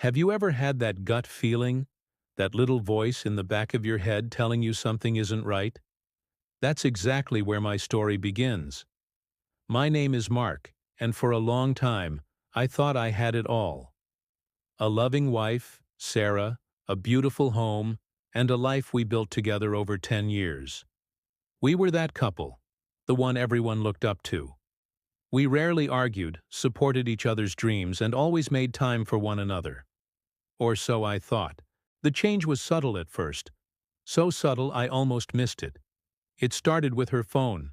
Have you ever had that gut feeling, that little voice in the back of your head telling you something isn't right? That's exactly where my story begins. My name is Mark, and for a long time, I thought I had it all. A loving wife, Sarah, a beautiful home, and a life we built together over 10 years. We were that couple, the one everyone looked up to. We rarely argued, supported each other's dreams, and always made time for one another. Or so I thought. The change was subtle at first. So subtle I almost missed it. It started with her phone.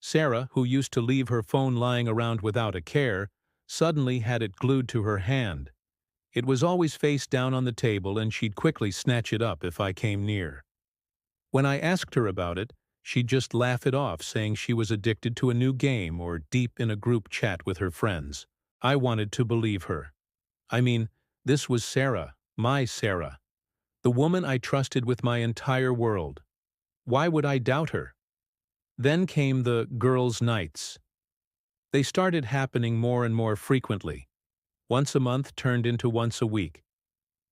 Sarah, who used to leave her phone lying around without a care, suddenly had it glued to her hand. It was always face down on the table, and she'd quickly snatch it up if I came near. When I asked her about it, she'd just laugh it off, saying she was addicted to a new game or deep in a group chat with her friends. I wanted to believe her. I mean, this was Sarah, my Sarah, the woman I trusted with my entire world. Why would I doubt her? Then came the girls' nights. They started happening more and more frequently. Once a month turned into once a week.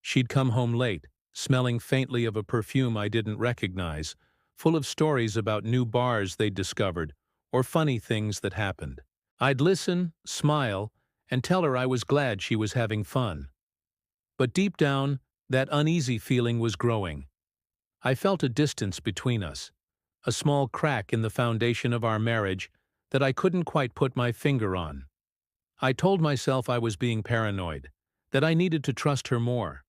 She'd come home late, smelling faintly of a perfume I didn't recognize, full of stories about new bars they'd discovered or funny things that happened. I'd listen, smile, and tell her I was glad she was having fun. But deep down, that uneasy feeling was growing. I felt a distance between us, a small crack in the foundation of our marriage that I couldn't quite put my finger on. I told myself I was being paranoid, that I needed to trust her more.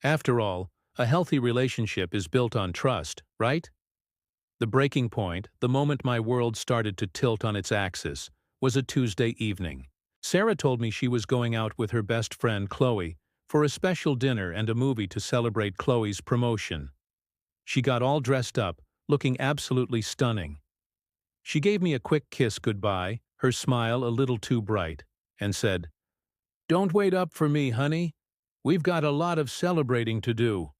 After all, a healthy relationship is built on trust, right? The breaking point, the moment my world started to tilt on its axis, was a Tuesday evening. Sarah told me she was going out with her best friend Chloe for a special dinner and a movie to celebrate Chloe's promotion. She got all dressed up, looking absolutely stunning. She gave me a quick kiss goodbye, her smile a little too bright, and said, "Don't wait up for me, honey. We've got a lot of celebrating to do."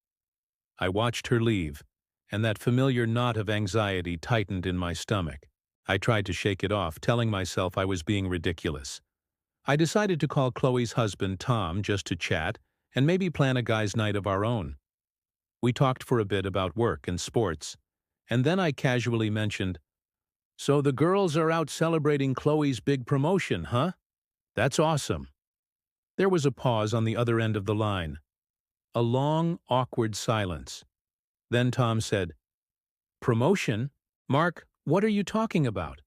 I watched her leave, and that familiar knot of anxiety tightened in my stomach. I tried to shake it off, telling myself I was being ridiculous. I decided to call Chloe's husband, Tom, just to chat and maybe plan a guys' night of our own. We talked for a bit about work and sports, and then I casually mentioned, "So the girls are out celebrating Chloe's big promotion, huh? That's awesome." There was a pause on the other end of the line. A long, awkward silence. Then Tom said, "Promotion? Mark, what are you talking about?"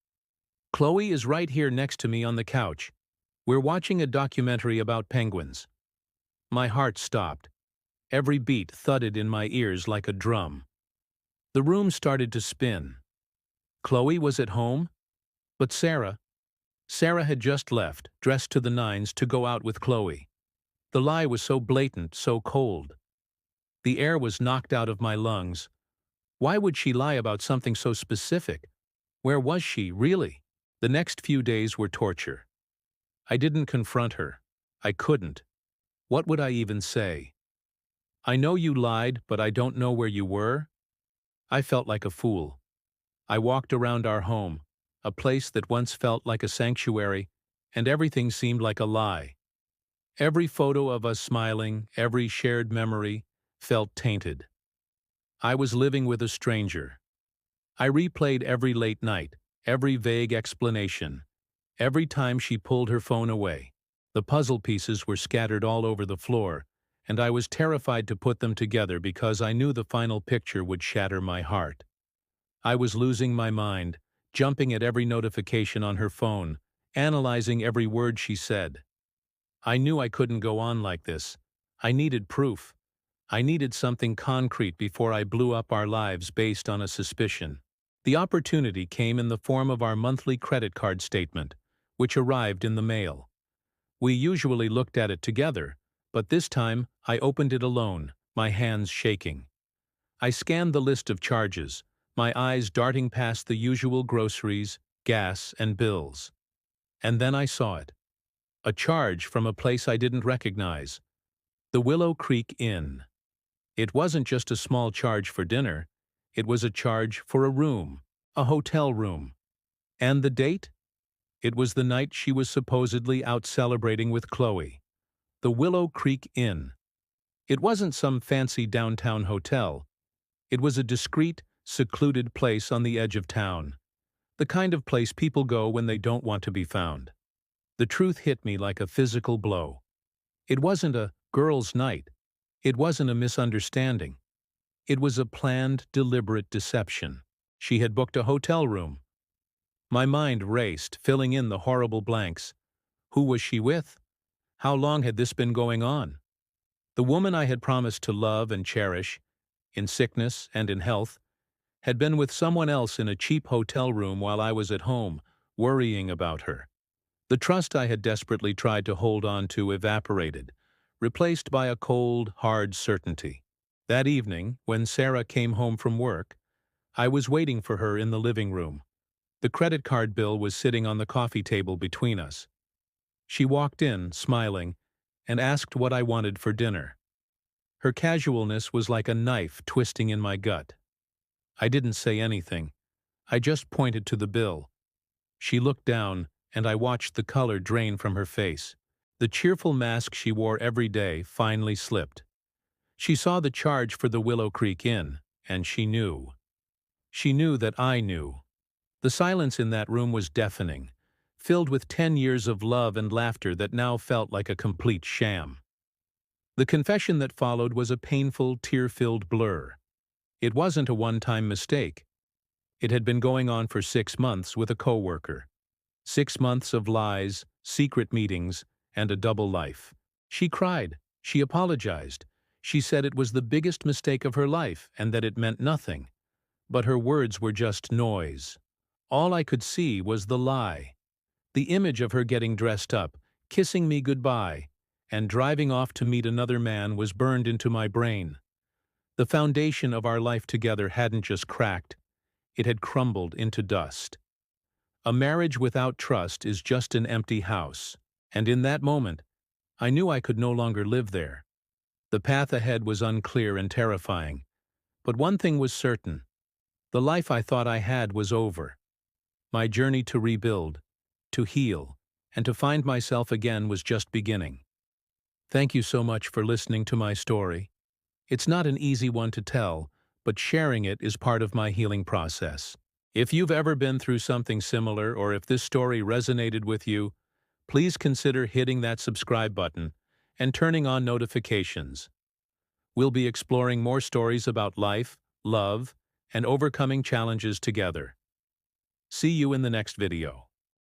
"Chloe is right here next to me on the couch. We're watching a documentary about penguins." My heart stopped. Every beat thudded in my ears like a drum. The room started to spin. Chloe was at home? But Sarah had just left, dressed to the nines, to go out with Chloe. The lie was so blatant, so cold. The air was knocked out of my lungs. Why would she lie about something so specific? Where was she, really? The next few days were torture. I didn't confront her. I couldn't. What would I even say? "I know you lied, but I don't know where you were." I felt like a fool. I walked around our home, a place that once felt like a sanctuary, and everything seemed like a lie. Every photo of us smiling, every shared memory, felt tainted. I was living with a stranger. I replayed every late night, every vague explanation, every time she pulled her phone away. The puzzle pieces were scattered all over the floor, and I was terrified to put them together because I knew the final picture would shatter my heart. I was losing my mind, jumping at every notification on her phone, analyzing every word she said. I knew I couldn't go on like this. I needed proof. I needed something concrete before I blew up our lives based on a suspicion. The opportunity came in the form of our monthly credit card statement, which arrived in the mail. We usually looked at it together, but this time I opened it alone, my hands shaking. I scanned the list of charges, my eyes darting past the usual groceries, gas, and bills. And then I saw it. A charge from a place I didn't recognize. The Willow Creek Inn. It wasn't just a small charge for dinner. It was a charge for a room, a hotel room. And the date? It was the night she was supposedly out celebrating with Chloe. the Willow Creek Inn. It wasn't some fancy downtown hotel. It was a discreet, secluded place on the edge of town. The kind of place people go when they don't want to be found. The truth hit me like a physical blow. It wasn't a girls' night. It wasn't a misunderstanding. It was a planned, deliberate deception. She had booked a hotel room. My mind raced, filling in the horrible blanks. Who was she with? How long had this been going on? The woman I had promised to love and cherish, in sickness and in health, had been with someone else in a cheap hotel room while I was at home, worrying about her. The trust I had desperately tried to hold on to evaporated, replaced by a cold, hard certainty. That evening, when Sarah came home from work, I was waiting for her in the living room. The credit card bill was sitting on the coffee table between us. She walked in, smiling, and asked what I wanted for dinner. Her casualness was like a knife twisting in my gut. I didn't say anything. I just pointed to the bill. She looked down, and I watched the color drain from her face. The cheerful mask she wore every day finally slipped. She saw the charge for the Willow Creek Inn, and she knew. She knew that I knew. The silence in that room was deafening, filled with 10 years of love and laughter that now felt like a complete sham. The confession that followed was a painful, tear-filled blur. It wasn't a one-time mistake. It had been going on for 6 months with a coworker. 6 months of lies, secret meetings, and a double life. She cried. She apologized. She said it was the biggest mistake of her life and that it meant nothing. But her words were just noise. All I could see was the lie. The image of her getting dressed up, kissing me goodbye, and driving off to meet another man was burned into my brain. The foundation of our life together hadn't just cracked, it had crumbled into dust. A marriage without trust is just an empty house, and in that moment, I knew I could no longer live there. The path ahead was unclear and terrifying, but one thing was certain. The life I thought I had was over. My journey to rebuild, to heal, and to find myself again was just beginning. Thank you so much for listening to my story. It's not an easy one to tell, but sharing it is part of my healing process. If you've ever been through something similar or if this story resonated with you, please consider hitting that subscribe button and turning on notifications. We'll be exploring more stories about life, love, and overcoming challenges together. See you in the next video.